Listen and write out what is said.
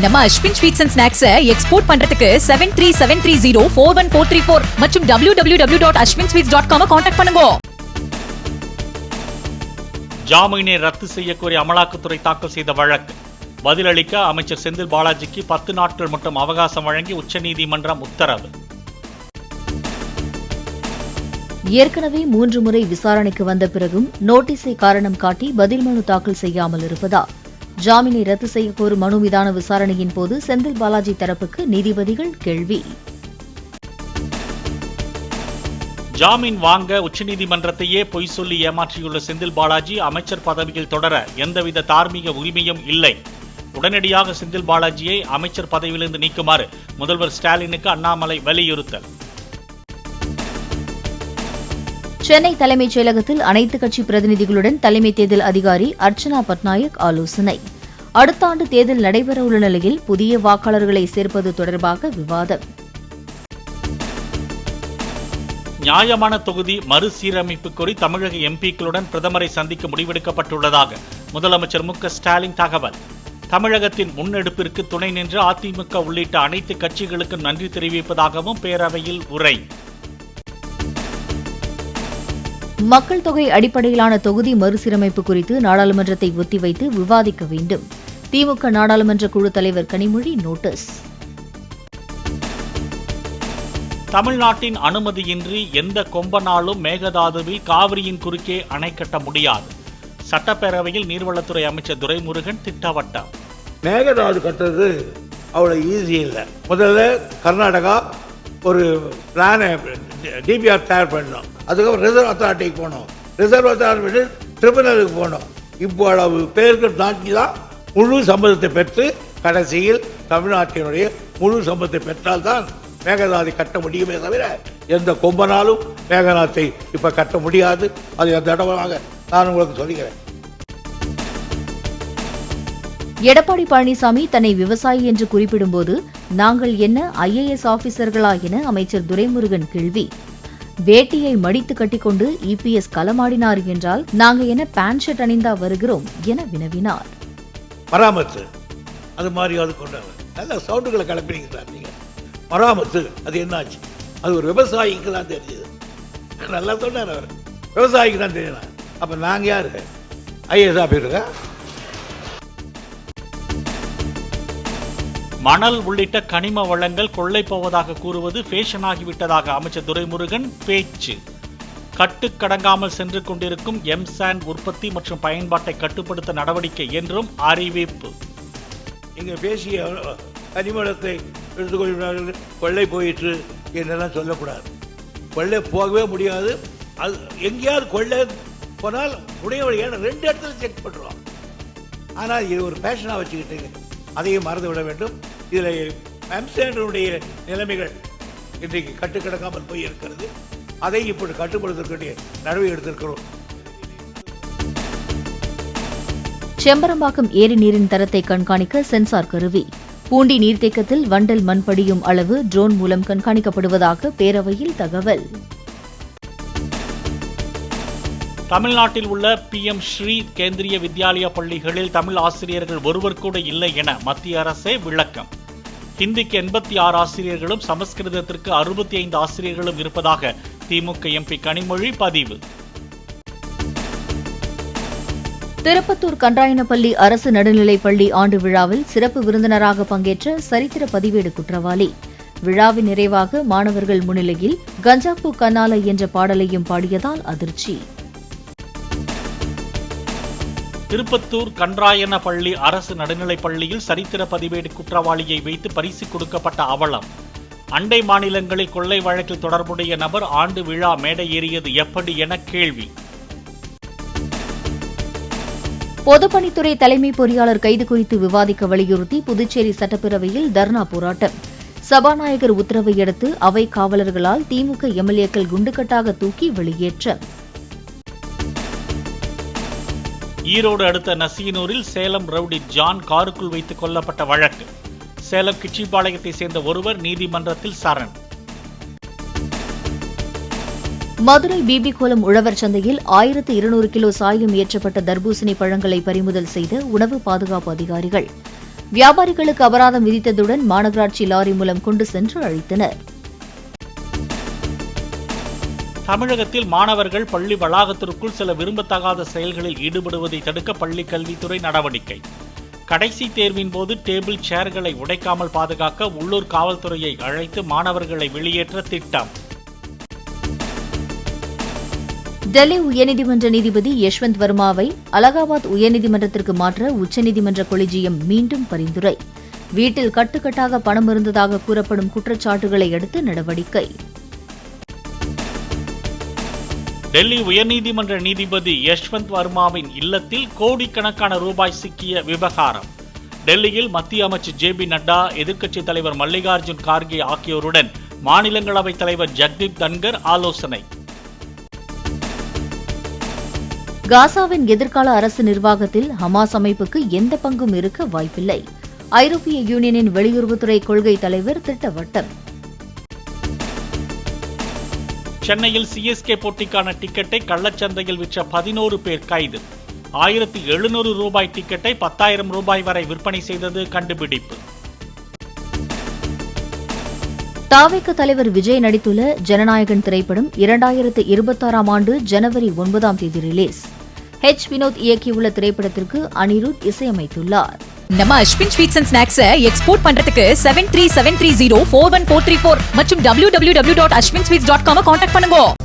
நம்ம Ashwin sweets and snacks export பண்றதுக்கு 7373041434 மற்றும் www.ashwinsweets.com கான்டாக்ட் பண்ணுங்க. ஜாமீனை ரத்து செய்யக்கோரி அமலாக்கத்துறை தாக்கல் செய்த வழக்கு பதிலளிக்க அமைச்சர் செந்தில் பாலாஜிக்கு 10 நாட்கள் மட்டும் அவகாசம் வழங்கி உச்சநீதிமன்றம் உத்தரவு. ஏற்கனவே 3 முறை விசாரணைக்கு வந்த பிறகும் நோட்டீஸை காரணம் காட்டி பதில் மனு தாக்கல் செய்யாமல் இருப்பதால் ஜாமீனை ரத்து செய்யக்கோரும் மனு மீதான விசாரணையின் போது செந்தில் பாலாஜி தரப்புக்கு நீதிபதிகள் கேள்வி. ஜாமீன் வாங்க உச்சநீதிமன்றத்தையே பொய் சொல்லி ஏமாற்றியுள்ள செந்தில் பாலாஜி அமைச்சர் பதவியில் தொடர எந்தவித தார்மீக உரிமையும் இல்லை. உடனடியாக செந்தில் பாலாஜியை அமைச்சர் பதவியிலிருந்து நீக்குமாறு முதல்வர் ஸ்டாலினுக்கு அண்ணாமலை வலியுறுத்தல். சென்னை தலைமைச் செயலகத்தில் அனைத்துக் கட்சி பிரதிநிதிகளுடன் தலைமை தேர்தல் அதிகாரி அர்ச்சனா பட்நாயக் ஆலோசனை. அடுத்த ஆண்டு தேர்தல் நடைபெறவுள்ள நிலையில் புதிய வாக்காளர்களை சேர்ப்பது தொடர்பாக விவாதம். நியாயமான தொகுதி மறுசீரமைப்பு கோரி தமிழக எம்பிக்களுடன் பிரதமரை சந்திக்க முடிவெடுக்கப்பட்டுள்ளதாக முதலமைச்சர் மு க ஸ்டாலின் தகவல். தமிழகத்தின் முன்னெடுப்பிற்கு துணை நின்று அதிமுக உள்ளிட்ட அனைத்து கட்சிகளுக்கும் நன்றி தெரிவிப்பதாகவும் பேரவையில் உரை. மக்கள் தொகை அடிப்படையிலான தொகுதி மறுசீரமைப்பு குறித்து நாடாளுமன்றத்தை ஒத்திவைத்து விவாதிக்க வேண்டும். திமுக நாடாளுமன்ற குழு தலைவர் கனிமொழி நோட்டீஸ். தமிழ்நாட்டின் அனுமதியின்றி எந்த கொம்பனாலும் மேகதாதுவில் காவிரியின் குறுக்கே அணை கட்ட முடியாது. சட்டப்பேரவையில் நீர்வளத்துறை அமைச்சர் துரைமுருகன் திட்டவட்டம். மேகதாது கட்டுறது அவ்வளோ ஈஸி இல்லை. முதல்ல கர்நாடகா ஒரு பிளானை டிபிஆர் தயார் பண்ணணும். அதுக்கப்புறம் ரிசர்வ் அத்தாரிட்டிக்கு போனோம். ரிசர்வ் அத்தாரிட்டி ட்ரிபுனலுக்கு போனோம். இப்போ அளவு பேர்கள் தாண்டி தான் முழு சம்மதத்தை பெற்று கடைசியில் தமிழ்நாட்டினுடைய முழு சம்மதத்தை பெற்றால்தான் மேகதாதை கட்ட முடியுமே தவிர எந்த கொம்பனாலும் மேகதாதை இப்ப கட்ட முடியாது. அது அந்த இடமாக நான் உங்களுக்கு சொல்லுகிறேன். எடப்பாடி பழனிசாமி தன்னை விவசாயி என்று குறிப்பிடும்போது நாங்கள் என்ன ஐஏஎஸ் ஆபீசர்களா என அமைச்சர் துரைமுருகன் கேள்வி. வேட்டியை மடித்து கட்டிக்கொண்டு இபிஎஸ் களமாடினார் என்றால் நாங்க என்ன பேண்ட் ஷர்ட் அணிந்தா வருகிறோம் என வினவினார். மராமத்து அது மாதிரி அது கொண்டாங்க. நல்ல சவுண்டுகளை கிளப்பினீங்க சார். நீங்க மராமத்து அது என்னாச்சு? அது ஒரு விவசாயிக்கு தான் தெரிஞ்சது. நல்லா சொன்னார் அவர். விவசாயிக்கு தான் தெரியல. அப்ப நாங்க யாரு? IAS officer. மணல் உள்ளிட்ட கனிம வளங்கள் கொள்ளை போவதாக கூறுவது ஃபேஷன் ஆகிவிட்டதாக அமைச்சர் துரைமுருகன் பேச்சு. கட்டுக்கடங்காமல் சென்று கொண்டிருக்கும் எம்சாண்ட் உற்பத்தி மற்றும் பயன்பாட்டை கட்டுப்படுத்த நடவடிக்கை என்றும் அறிவிப்பு. இங்க பேசிய கனிமவளத்தை எடுத்துக்கொள்கிறார்கள், கொள்ளை போயிற்று என்றெல்லாம் சொல்லக்கூடாது. கொள்ளை போகவே முடியாது. அது எங்கேயாவது கொள்ளை போனால் உடையவழி 2 இடத்துல செக் பண்ணுறோம். ஆனால் இது ஒரு ஃபேஷனாக வச்சுக்கிட்டு அதையும் மறந்து விட வேண்டும். இதில் எம்சாண்டுடைய நிலைமைகள் இன்றைக்கு கட்டுக்கடங்காமல் போய் இருக்கிறது. அதை இப்படி கட்டுப்படுத்தக்கூடிய நடவடிக்கை எடுத்திருக்கிறோம். செம்பரம்பாக்கம் ஏரி நீரின் தரத்தை கண்காணிக்க சென்சார் கருவி. பூண்டி நீர்த்தேக்கத்தில் வண்டல் மண் படியும் அளவு ட்ரோன் மூலம் கண்காணிக்கப்படுவதாக பேரவையில் தகவல். தமிழ்நாட்டில் உள்ள PM ஸ்ரீ கேந்திரிய வித்யாலயா பள்ளிகளில் தமிழ் ஆசிரியர்கள் ஒருவர் கூட இல்லை என மத்திய அரசே விளக்கம். ஹிந்திக்கு 86 ஆசிரியர்களும் சமஸ்கிருதத்திற்கு 65 ஆசிரியர்களும் இருப்பதாக திமுக MP கனிமொழி பதிவு. திருப்பத்தூர் கன்றாயனப்பள்ளி அரசு நடுநிலைப்பள்ளி ஆண்டு விழாவில் சிறப்பு விருந்தினராக பங்கேற்ற சரித்திர பதிவேடு குற்றவாளி. விழாவின் நிறைவாக மாணவர்கள் முன்னிலையில் கஞ்சாப்பூ கண்ணாலை என்ற பாடலையும் பாடியதால் அதிர்ச்சி. திருப்பத்தூர் கன்றாயனப்பள்ளி அரசு நடுநிலைப் பள்ளியில் சரித்திர பதிவேடு குற்றவாளியை வைத்து பரிசு கொடுக்கப்பட்ட அவலம். அண்டை மாநிலங்களில் கொள்ளை வழக்கில் தொடர்புடைய நபர் ஆண்டு விழா மேடை ஏறியது எப்படி என கேள்வி. பொதுப்பணித்துறை தலைமை பொறியாளர் கைது குறித்து விவாதிக்க வலியுறுத்தி புதுச்சேரி சட்டப்பேரவையில் தர்ணா போராட்டம். சபாநாயகர் உத்தரவை அடுத்து அவை காவலர்களால் திமுக எம்எல்ஏக்கள் குண்டுக்கட்டாக தூக்கி வெளியேற்றம். ஈரோடு அடுத்த நசியனூரில் சேலம் ரவுடி ஜான் காருக்குள் வைத்துக் கொல்லப்பட்ட வழக்கு. சேலம் கிச்சிபாளையத்தை சேர்ந்த ஒருவர் நீதிமன்றத்தில் சரண். மதுரை பிபிகோலம் உழவர் சந்தையில் 1200 கிலோ சாயம் ஏற்றப்பட்ட தர்பூசணி பழங்களை பறிமுதல் செய்த உணவு பாதுகாப்பு அதிகாரிகள். வியாபாரிகளுக்கு அபராதம் விதித்ததுடன் மாநகராட்சி லாரி மூலம் கொண்டு சென்று அழித்தனர். தமிழகத்தில் மாணவர்கள் பள்ளி வளாகத்திற்குள் சில விரும்பத்தகாத செயல்களில் ஈடுபடுவதை தடுக்க பள்ளி கல்வித்துறை நடவடிக்கை. கடைசி தேர்வின் போது டேபிள் சேர்களை உடைக்காமல் பாதுகாக்க உள்ளூர் காவல்துறையை அழைத்து மாணவர்களை வெளியேற்ற திட்டம். டெல்லி உயர்நீதிமன்ற நீதிபதி யஷ்வந்த் வர்மாவை அலகாபாத் உயர்நீதிமன்றத்திற்கு மாற்ற உச்சநீதிமன்ற கொலிஜியம் மீண்டும் பரிந்துரை. வீட்டில் கட்டுக்கட்டாக பணம் இருந்ததாக கூறப்படும் குற்றச்சாட்டுகளை அடுத்து நடவடிக்கை. டெல்லி உயர்நீதிமன்ற நீதிபதி யஷ்வந்த் வர்மாவின் இல்லத்தில் கோடிக்கணக்கான ரூபாய் சிக்கிய விவகாரம். டெல்லியில் மத்திய அமைச்சர் ஜே.பி. நட்டா, எதிர்க்கட்சித் தலைவர் மல்லிகார்ஜுன் கார்கே ஆகியோருடன் மாநிலங்களவைத் தலைவர் ஜக்தீப் தன்கர் ஆலோசனை. காசாவின் எதிர்கால அரசு நிர்வாகத்தில் ஹமாஸ் அமைப்புக்கு எந்த பங்கும் இருக்க வாய்ப்பில்லை. ஐரோப்பிய யூனியனின் வெளியுறவுத்துறை கொள்கை தலைவர் திட்டவட்டம். சென்னையில் சிஎஸ்கே போட்டிக்கான டிக்கெட்டை கள்ளச்சந்தையில் விற்ற 11 பேர் கைது. 1700 ரூபாய் டிக்கெட்டை 10,000 ரூபாய் வரை விற்பனை செய்தது கண்டுபிடிப்பு. தாவேக தலைவர் விஜய் நடித்துள்ள ஜனநாயகன் திரைப்படம் 2026ஆம் ஆண்டு ஜனவரி 9ஆம் தேதி ரிலீஸ். ஹெச். வினோத் இயக்கியுள்ள திரைப்படத்திற்கு அனிருத் இசையமைத்துள்ளார். நம்ம அஸ்வின் ஸ்வீட்ஸ் அண்ட் ஸ்நாக்ஸை எக்ஸ்போர்ட் பண்றதுக்கு 7373041434 மற்றும் www.ashwinsweets.com கான்டாக்ட் பண்ணுங்க.